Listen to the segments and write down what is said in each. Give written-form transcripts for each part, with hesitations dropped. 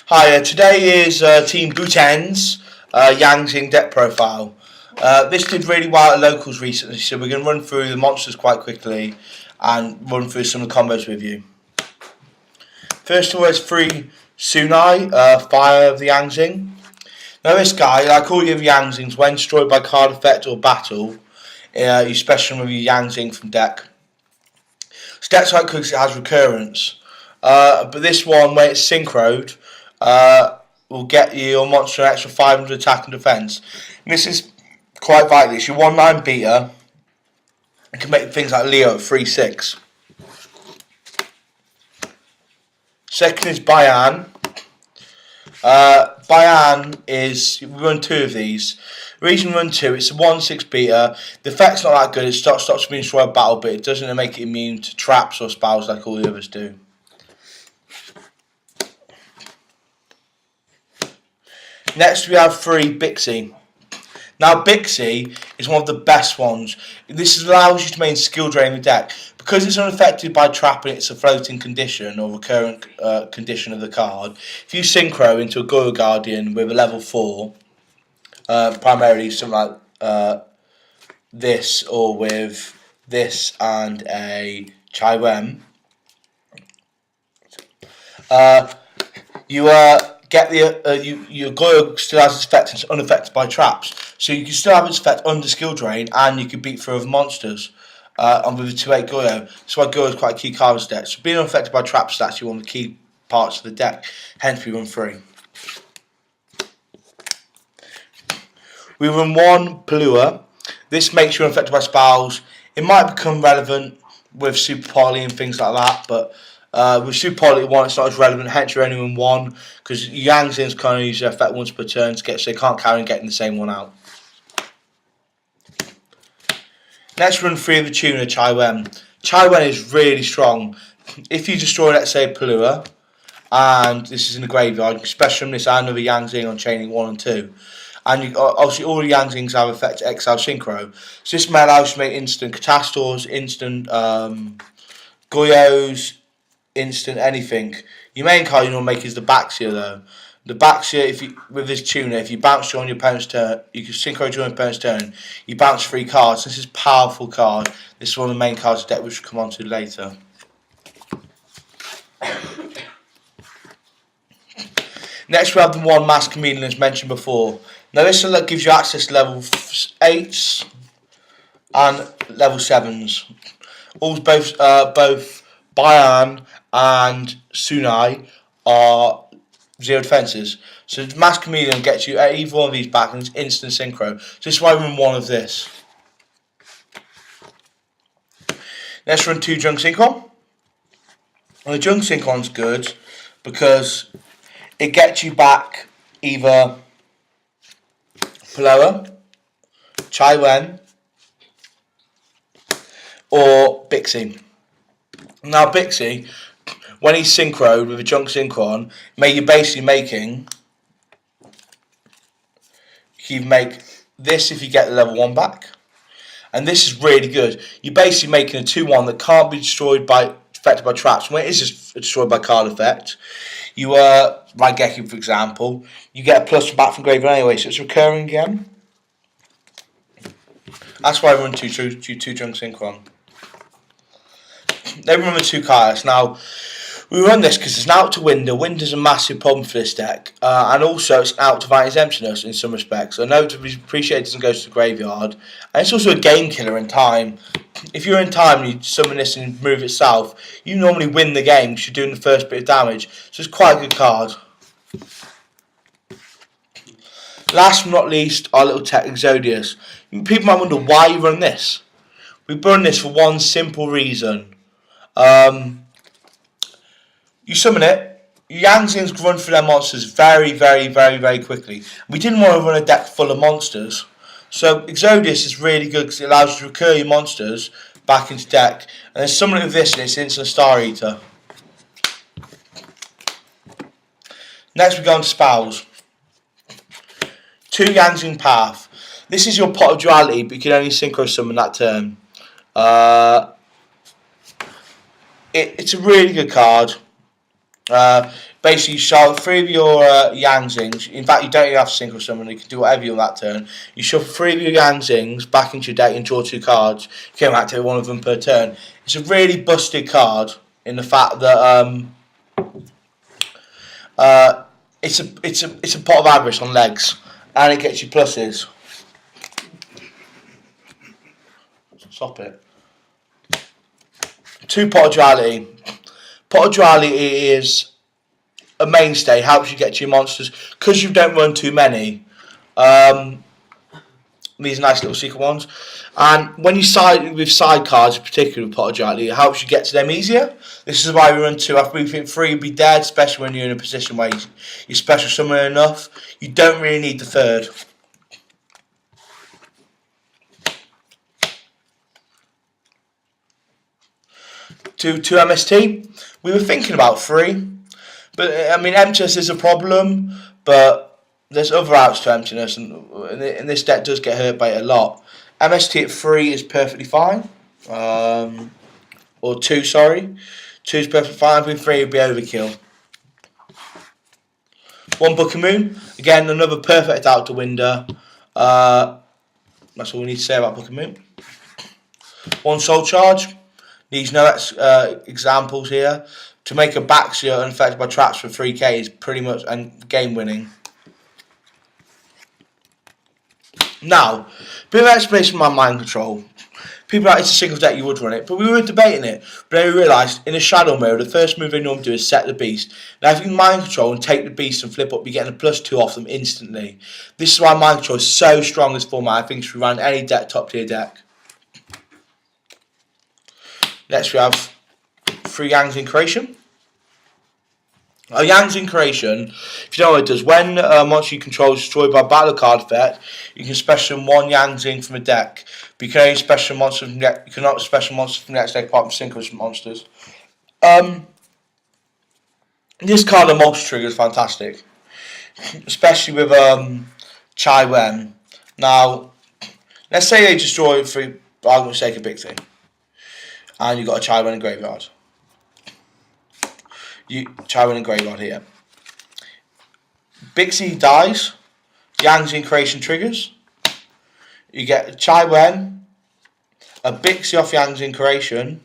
Hi, today is Team Buten's Zing deck profile. This did really well at locals recently, so we're going to run through the monsters quite quickly and run through some of the combos with you. First of all, is 3 Sunai, Fire of the Zing. Now this guy, like all your Zings, when destroyed by card effect or battle, you special with your Zing from deck. So deck's quite quick because it has recurrence. But this one, when it's synchroed, will get your monster an extra 500 attack and defense. And this is quite vital. It's your 1/9 beater. It can make things like Leo at 3/6. Second is Buten. Buten is, we run 2 of these. The reason we run 2, it's a 1/6 beater. The effect's not that good. It stops being destroyed battle, but it doesn't make it immune to traps or spells like all the others do. Next we have 3 Bixie. Now Bixie is one of the best ones. This allows you to main skill drain the deck. Because it's unaffected by trap and it's a floating condition or recurrent condition of the card, if you synchro into a Yugioh Guardian with a level 4, primarily something like this, or with this and a Chaiwen, you get your Yugioh still has its effect and it's unaffected by traps. So you can still have its effect under skill drain and you can beat through other monsters on with a 2/8 Yugioh. That's why Yugioh is quite a key card in this deck. So being unaffected by traps is actually one of the key parts of the deck, hence we run 3. We run 1 Palua. This makes you unaffected by spells. It might become relevant with Super Poly and things like that, but with Super Poly 1 it's not as relevant, hence you're only in 1, because Zings can only use their effect once per turn to get, so they can't carry on getting the same one out. Next run 3 of the tuner, Chaiwen. Chaiwen is really strong. If you destroy, let's say, Palua, and this is in the graveyard, you can special this and another Zing on chaining 1 and 2. And you, obviously all the Zings have effect Exile Synchro. So this may allow you to make instant Catastors, instant Yugiohs, instant anything. Your main card you normally make is the Baxia though. The Baxia, if you, with this tuner, if you bounce during your opponent's turn, you can synchro during your opponent's turn, you bounce 3 cards. This is a powerful card. This is one of the main cards of the deck which we'll come on to later. Next we have the 1 Mass Chameleon as mentioned before. Now this gives you access to level 8s and level 7s. Both Buten and Sunai are 0 defences. So Mass Chameleon gets you either one of these back and it's instant synchro. So this is why we run 1 of this. Let's run 2 Junk Synchron. And the Junk Synchron's good because it gets you back either Palua, Chaiwen, or Bixie. Now Bixie, when he's synchroed with a Junk Synchron, you're basically making, you make this if you get the level 1 back. And this is really good. You're basically making a 2/1 that can't be destroyed by, affected by traps. When it is just destroyed by card effect, you like Geki for example, you get a plus back from graveyard anyway, so it's recurring again. That's why I run 2 Junk Synchron. Then we run the 2 Kaios. Now, we run this because it's an out to Winder. Winder's a massive problem for this deck, and also it's out to Violent Emptiness in some respects. I know to be appreciated and goes to the graveyard, and it's also a game killer in time. If you're in time and you summon this and move itself, you normally win the game because you're doing the first bit of damage. So it's quite a good card. Last but not least, our little tech Exodius. People might wonder why you run this. We run this for one simple reason. You summon it, your Zings run through their monsters very quickly. We didn't want to run a deck full of monsters. So Exodius is really good because it allows you to recur your monsters back into deck. And then summon it with this and it's instant Star Eater. Next we go on to spells. 2 Zing Path. This is your pot of duality, but you can only synchro summon that turn. It's a really good card. Basically, you shove 3 of your Yang Zings. In fact, you don't even have to synchro summon. You can do whatever you want that turn. You shove 3 of your Yang Zings back into your deck and draw 2 cards. You can activate one of them per turn. It's a really busted card in the fact that it's a pot of avarice on legs, and it gets you pluses. Stop it. 2 Pot of Duality. Pot of Duality is a mainstay, helps you get to your monsters because you don't run too many. These nice little secret ones, and when you side with side cards, particularly with Pot of Duality, it helps you get to them easier. This is why we run 2. After we think 3 would be dead, especially when you're in a position where you special summon enough. You don't really need the 3rd. To MST, we were thinking about 3, but I mean emptiness is a problem, but there's other outs to emptiness, and this deck does get hurt by it a lot. MST at 3 is perfectly fine, or 2, sorry. 2 is perfectly fine. With 3 would be overkill. 1 Book of Moon, again another perfect out to window. That's all we need to say about Book of Moon. 1 Soul Charge. Needs no examples here. To make a Baxia unaffected by traps for 3k is pretty much and game winning. Now, bit of explanation on my mind control. People are like, it's a single deck, you would run it, but we were debating it. But then we realised in a shadow mode, the first move they normally do is set the beast. Now, if you can mind control and take the beast and flip up, you're getting a +2 off them instantly. This is why mind control is so strong this format. I think it should run any deck, top tier deck. Next we have 3 Yangs in creation. A Yangs in creation, if you know what it does, when a monster you control is destroyed by a battle card effect, you can special 1 Yangs in from a deck. But you can only special monsters from deck. You cannot special monsters from the next deck apart from synchro monsters. This card of multi trigger is fantastic, especially with Chai Wen. Now, let's say they destroy it for argument's sake a big thing. And you've got a Chai Wen in graveyard. Chai Wen in graveyard here. Bixie dies. Yang's in creation triggers. You get a Chai Wen, a Bixie off Yang's in creation,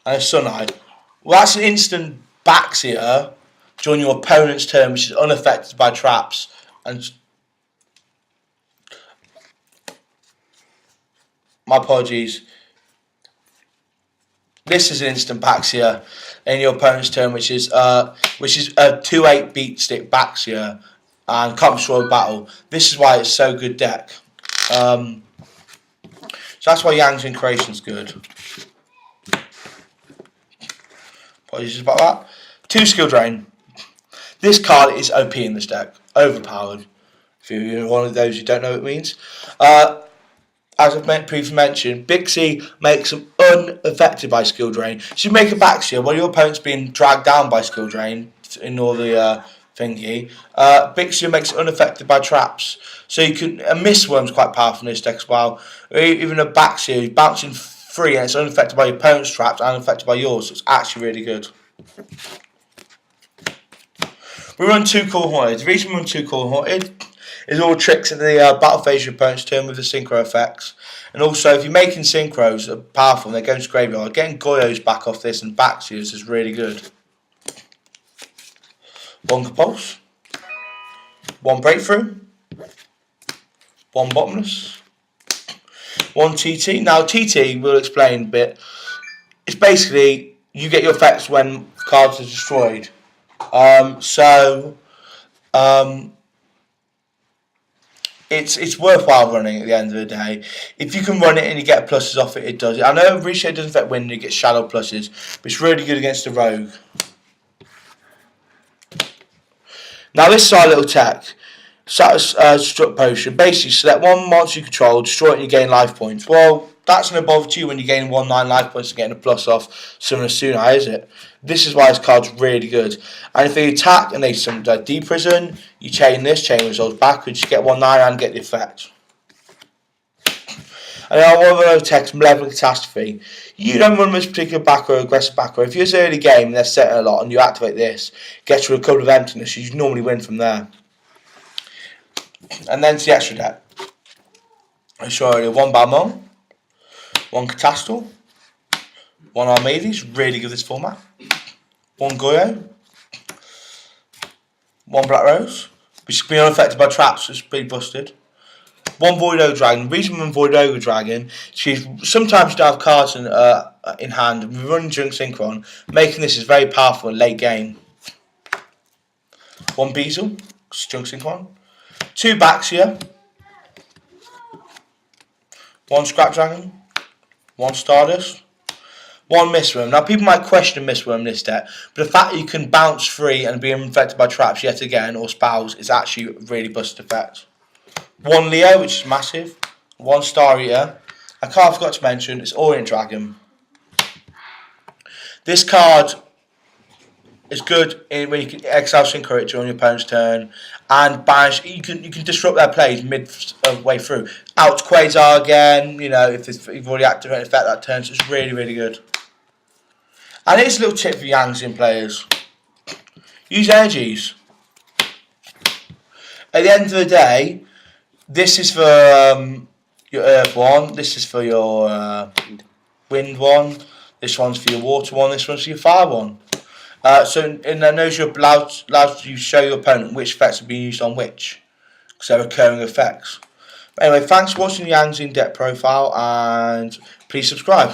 and a Sun Eye. Well, that's an instant Baxia during your opponent's turn, which is unaffected by traps. And my apologies. This is an instant Baxia in your opponent's turn, which is a 2/8 beat stick Baxia and can't destroy battle. This is why it's so good deck. So that's why Yang's in creation is good. Apologies about that. 2 Skill Drain. This card is OP in this deck. Overpowered. If you're one of those who don't know what it means. As I've previously mentioned, Bixie makes them unaffected by Skill Drain. So you make a Baxia while your opponent's being dragged down by Skill Drain in all the thingy. Bixia makes it unaffected by traps. So you can a Mistworm's quite powerful in this deck as well. Or even a Baxia who's bouncing free and it's unaffected by your opponent's traps and unaffected by yours. So it's actually really good. We run 2 Cool Haunted. The reason we run 2 Cool Haunted is all tricks in the battle phase of your opponent's turn with the synchro effects. And also, if you're making synchros that are powerful and they're going to graveyard, getting Goyos back off this and Baxias is really good. 1 Compulse, 1 Breakthrough, 1 Bottomless, 1 TT. Now, TT, we'll explain a bit. It's basically, you get your effects when cards are destroyed. It's worthwhile running at the end of the day. If you can run it and you get pluses off it, it does it. I know Ricochet doesn't affect winning, you get shadow pluses, but it's really good against the rogue. Now this is our little tech. Struck Potion. Basically, select 1 monster you control, destroy it and you gain life points. Well, that's no bother to you when you're gaining 1/9 life points and getting a plus off Summoner Sunai, is it? This is why this card's really good. And if they attack and they deprison, you chain this, chain results backwards, you get 1/9 and get the effect. And I want to text Malevolent Catastrophe. You don't run this particular back row, aggressive back row. If you're early game and they're setting a lot and you activate this, get to a couple of emptiness, you normally win from there. And then to the extra deck. I saw earlier 1 Balmont, 1 Catastal, 1 Armades, really good this format. 1 Goyo, 1 Black Rose, which can be unaffected by traps, it's pretty busted. 1 Void Ogre Dragon. The reason I'm Void Ogre Dragon, sometimes you don't have cards in hand, and we're running Junk Synchron, making this is very powerful in late game. 1 Beazle, Junk Synchron. 2 Baxia. 1 Scrap Dragon. 1 Stardust. 1 Mistworm. Now people might question Mistworm in this deck, but the fact that you can bounce free and be infected by traps yet again, or spells, is actually a really busted effect. 1 Leo, which is massive. 1 Star Eater. A card I forgot to mention is Orient Dragon. This card is good when you can exile Synchro during your opponent's turn and banish. You can disrupt their plays way through. Out to Quasar again. You know, if you've already activated effect that turn, so it's really, really good. And here's a little tip for Yangtze players: use energies. At the end of the day, this is for your Earth one. This is for your Wind one. This one's for your Water one. This one's for your Fire one. So in those you're allowed to show your opponent which effects are being used on which, because they're recurring effects. But anyway, thanks for watching the Yangtze deck profile, and please subscribe.